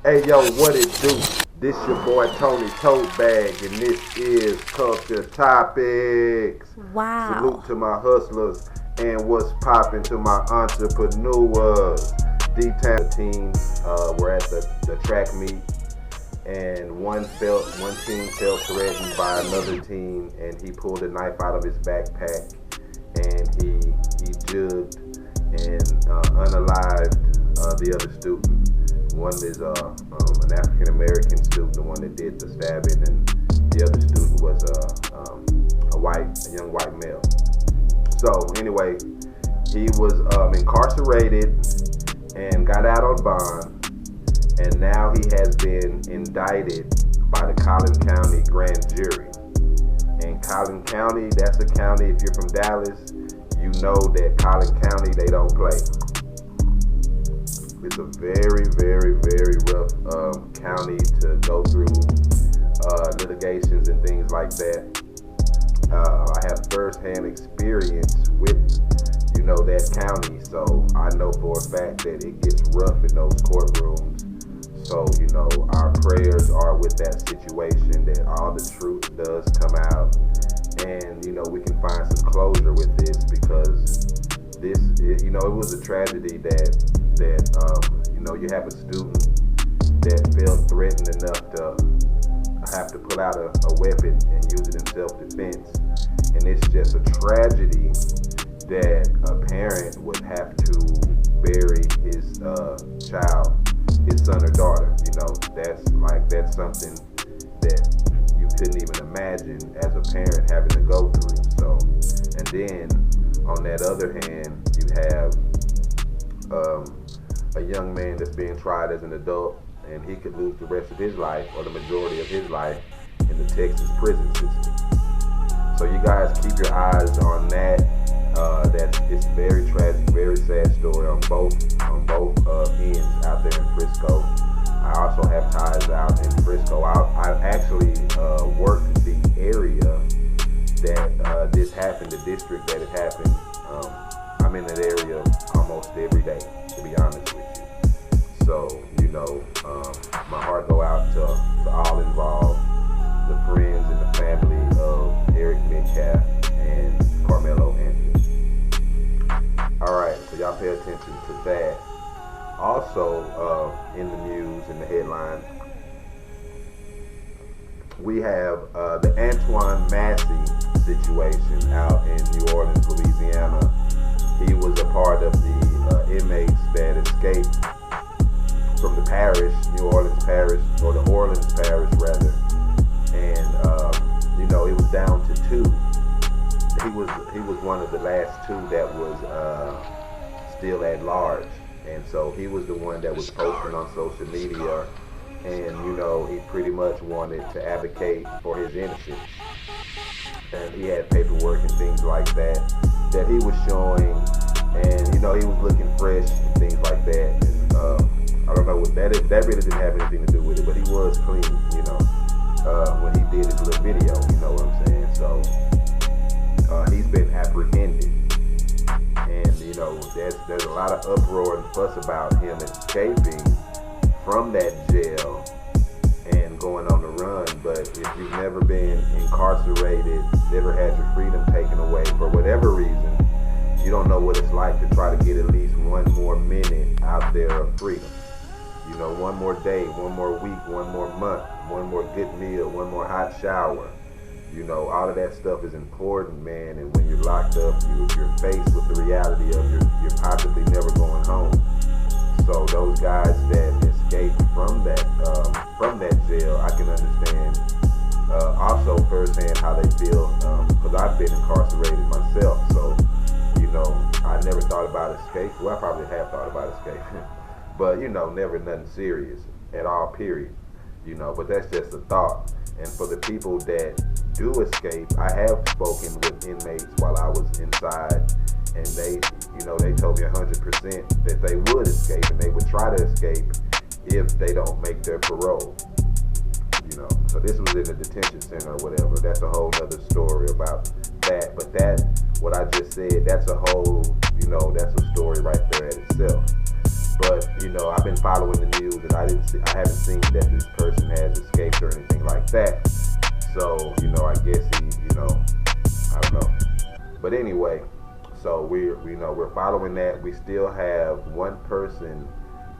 Hey yo, what it do? This your boy Tony Totebag, and this is Culture Topics. Wow. Salute to my hustlers and what's poppin' to my entrepreneurs. D-Town team were at the track meet, and one team felt threatened by another team, and he pulled a knife out of his backpack, and he jugged and unalived the other student. One is an African American student, the one that did the stabbing, and the other student was a young white male. So anyway, he was incarcerated and got out on bond, and now he has been indicted by the Collin County grand jury. And Collin County, that's a county, if you're from Dallas, you know that Collin County, they don't play. It's a very, very, very rough county to go through litigations and things like that. I have first-hand experience with, that county, so I know for a fact that it gets rough in those courtrooms. So, our prayers are with that situation, that all the truth does come out, and, we can find some closure with this, because it was a tragedy that you have a student that felt threatened enough to have to pull out a weapon and use it in self-defense. And it's just a tragedy that a parent would have to bury his child, his son or daughter. That's something that you couldn't even imagine as a parent having to go through. So, and then on that other hand, you have a young man that's being tried as an adult, and he could lose the rest of his life or the majority of his life in the Texas prison system. So you guys keep your eyes on that. It's very tragic, very sad story on both ends out there in Frisco. I also have ties out in Frisco. I actually worked the area that this happened, the district that it happened. I'm in that area almost every day, to be honest with you. So, my heart go out to all involved, the friends and the family of Eric Metcalf and Karmelo Anthony. Alright, so y'all pay attention to that. Also, in the news, in the headline, we have the Antoine Massey situation out in New Orleans, Louisiana. He was a part of the inmates that escaped from the parish, New Orleans parish, or the Orleans parish rather. And it was down to two. He was one of the last two that was still at large. And so he was the one that was posting on social media, and he pretty much wanted to advocate for his innocence. And he had paperwork and things like that he was showing, and he was looking fresh and things like that. And I don't know what that really didn't have anything to do with it, but he was clean, when he did his little video, you know what I'm saying? So he's been apprehended, and there's a lot of uproar and fuss about him escaping from that jail and going on the run. But if you've never been incarcerated, never had your freedom taken away for whatever reason, you don't know what it's like to try to get at least one more minute out there of freedom. One more day, one more week, one more month, one more good meal, one more hot shower. All of that stuff is important, man. And when you're locked up, you're faced with the reality of you're possibly never going home. So those guys that escaped from that jail, I can understand also firsthand how they feel, because I've been incarcerated myself. So I never thought about escape. Well, I probably have thought about escape, but never nothing serious at all. Period. But that's just a thought. And for the people that do escape, I have spoken with inmates while I was inside, and they told me 100% that they would escape, and they would try to escape if they don't make their parole. So this was in a detention center or whatever. That's a whole other story about that. But what I just said, that's a whole, that's a story right there at itself. But I've been following the news, and I haven't seen that this person has escaped or anything like that. So I guess I don't know. But anyway, so we're following that. We still have one person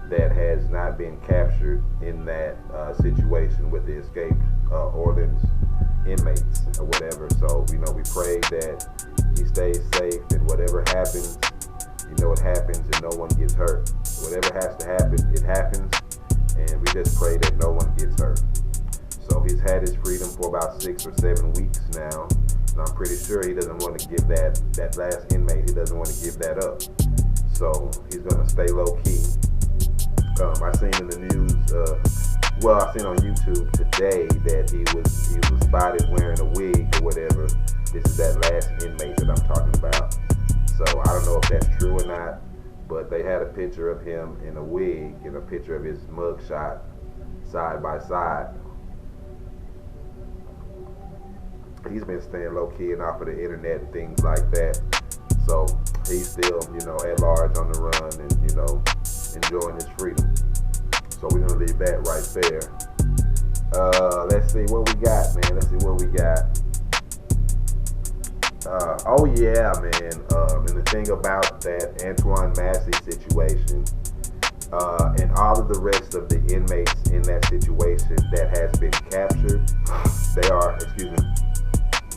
that has not been captured in that situation with the escaped Orleans inmates or whatever. So we pray that he stays safe, and whatever happens, it happens, and no one gets hurt. Whatever has to happen, it happens, and we just pray that no one gets hurt. So he's had his freedom for about 6 or 7 weeks now, and I'm pretty sure he doesn't want to give that last inmate, he doesn't want to give that up. So he's going to stay low key. I seen in the news, I seen on YouTube today that he was spotted wearing a wig or whatever. This is that last inmate that I'm talking about. So I don't know if that's true or not, but they had a picture of him in a wig and a picture of his mugshot side by side. He's been staying low key and off of the internet and things like that. So he's still, at large on the run and, enjoying his freedom. So we're gonna leave that right there. Let's see what we got, man. Oh yeah, man. And the thing about that Antoine Massey situation, and all of the rest of the inmates in that situation that has been captured,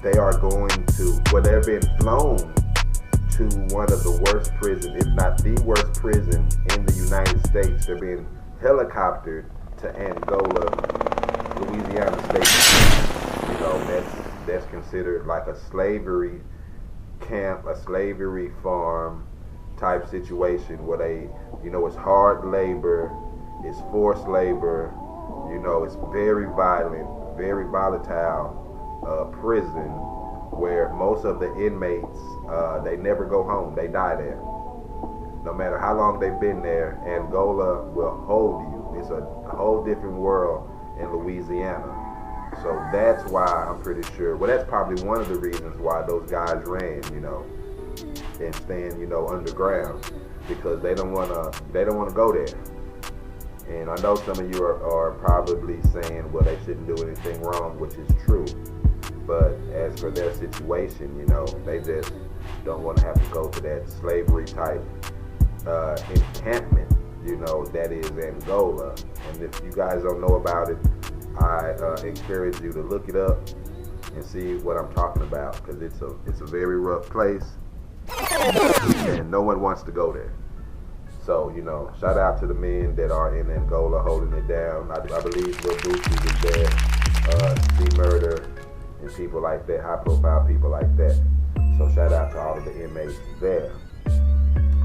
they are going to, they're being flown to one of the worst prisons, if not the worst prison in the United States. They're being helicoptered to Angola, Louisiana State. That's considered like a slavery camp, a slavery farm type situation where they, it's hard labor, it's forced labor, it's very violent, very volatile prison where most of the inmates, they never go home, they die there. No matter how long they've been there, Angola will hold you. It's a whole different world in Louisiana. So that's why I'm pretty sure, that's probably one of the reasons why those guys ran, and staying, underground, because they don't wanna go there. And I know some of you are probably saying, well, they shouldn't do anything wrong, which is true. But as for their situation, they just don't want to have to go to that slavery type encampment, that is Angola. And if you guys don't know about it, I encourage you to look it up and see what I'm talking about, because it's a very rough place, and no one wants to go there. So, shout out to the men that are in Angola holding it down. I believe Lil Boosie is there, C-Murder, and people like that, high-profile people like that. So shout out to all of the inmates there.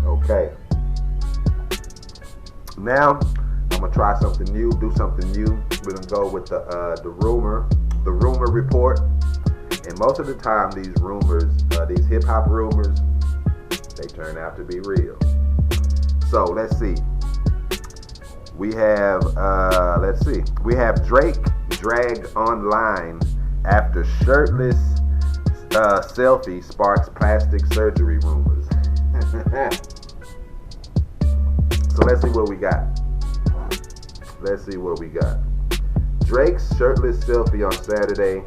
Okay. Now, I'm going to try something new, do something new. We're going to go with the rumor report. And most of the time, these rumors, these hip-hop rumors, they turn out to be real. So, let's see. We have Drake dragged online after shirtless selfie sparks plastic surgery rumors. So let's see what we got. Drake's shirtless selfie on Saturday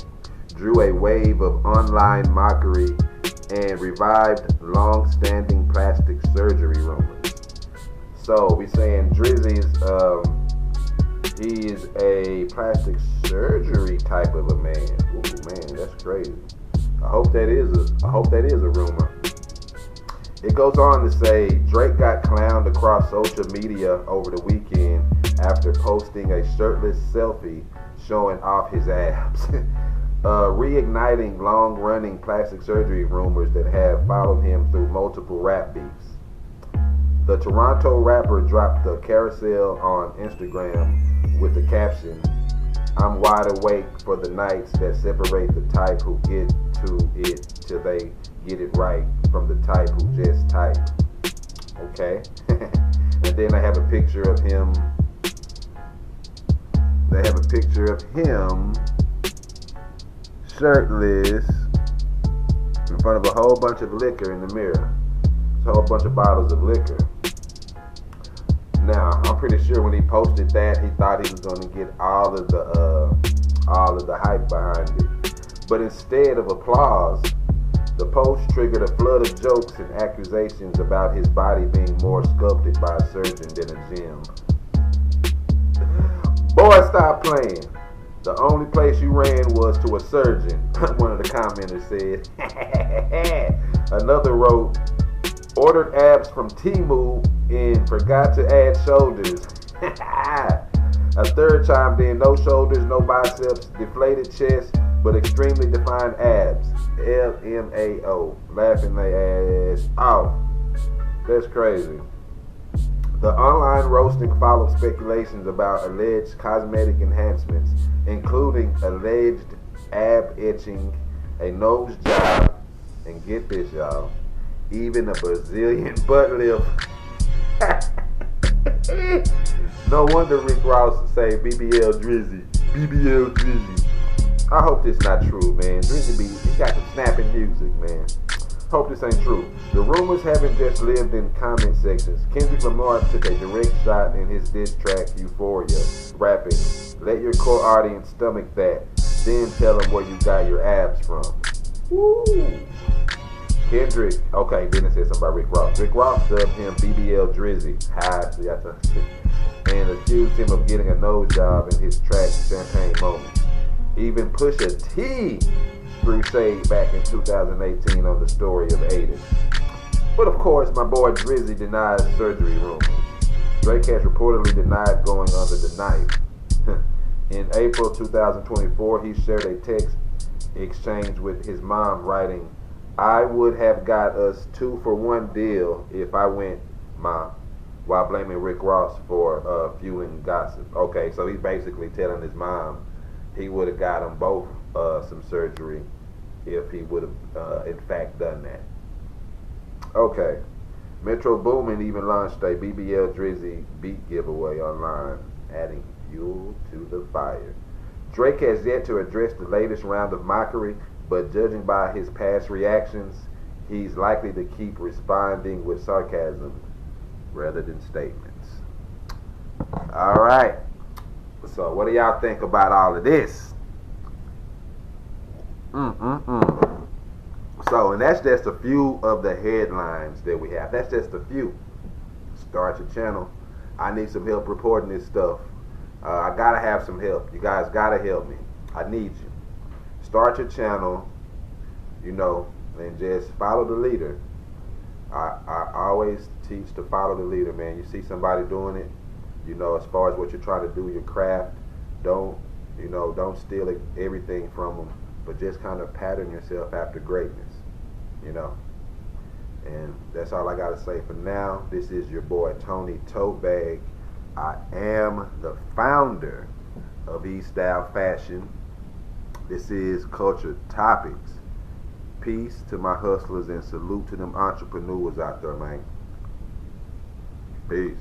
drew a wave of online mockery and revived long-standing plastic surgery rumors. So we saying Drizzy's he is a plastic surgery type of a man. Ooh, man, that's crazy. I hope that is a rumor. It goes on to say Drake got clowned across social media over the weekend after posting a shirtless selfie showing off his abs, reigniting long-running plastic surgery rumors that have followed him through multiple rap beefs. The Toronto rapper dropped the carousel on Instagram with the caption, "I'm wide awake for the nights that separate the type who get to it till they get it right from the type who just type." Okay. And then I have a picture of him. They have a picture of him shirtless in front of a whole bunch of liquor in the mirror. A whole bunch of bottles of liquor. Now, I'm pretty sure when he posted that, he thought he was going to get all of the hype behind it. But instead of applause, the post triggered a flood of jokes and accusations about his body being more sculpted by a surgeon than a gym. Boy, stop playing. The only place you ran was to a surgeon, one of the commenters said. Another wrote, ordered abs from Temu and forgot to add shoulders. A third chimed in, no shoulders, no biceps, deflated chest, but extremely defined abs. LMAO, laughing their ass off. That's crazy. The online roasting followed speculations about alleged cosmetic enhancements, including alleged ab etching, a nose job, and get this, y'all, even a Brazilian butt lift. No wonder Rick Ross would say BBL Drizzy. BBL Drizzy. I hope this not true, man. Drizzy he got some snapping music, man. Hope this ain't true. The rumors haven't just lived in comment sections. Kendrick Lamar took a direct shot in his diss track Euphoria, rapping, let your core audience stomach that, then tell them where you got your abs from. Woo! Kendrick, okay, then it says something about Rick Ross. Rick Ross dubbed him BBL Drizzy, and accused him of getting a nose job in his track Champagne Moments. Even Pusha T threw shade back in 2018 on the story of Aiden. But of course, my boy Drizzy denies surgery rumors. Drake has reportedly denied going under the knife. In April 2024, he shared a text exchange with his mom writing, I would have got us 2-for-1 deal if I went, Ma, while blaming Rick Ross for fueling gossip. Okay, so he's basically telling his mom he would have got them both some surgery if he would have in fact done that. Okay, Metro Boomin even launched a BBL Drizzy beat giveaway online, adding fuel to the fire. Drake has yet to address the latest round of mockery, but judging by his past reactions, he's likely to keep responding with sarcasm rather than statements. All right. So what do y'all think about all of this? So, and that's just a few of the headlines that we have. That's just a few. Start your channel. I need some help reporting this stuff. I gotta have some help. You guys gotta help me. I need you. Start your channel, and just follow the leader. I always teach to follow the leader, man. You see somebody doing it, as far as what you're trying to do, your craft, don't steal everything from them, but just kind of pattern yourself after greatness, And that's all I got to say for now. This is your boy, Tony Totebag. I am the founder of E-Style Fashion. This is Culture Topics. Peace to my hustlers and salute to them entrepreneurs out there, man. Peace.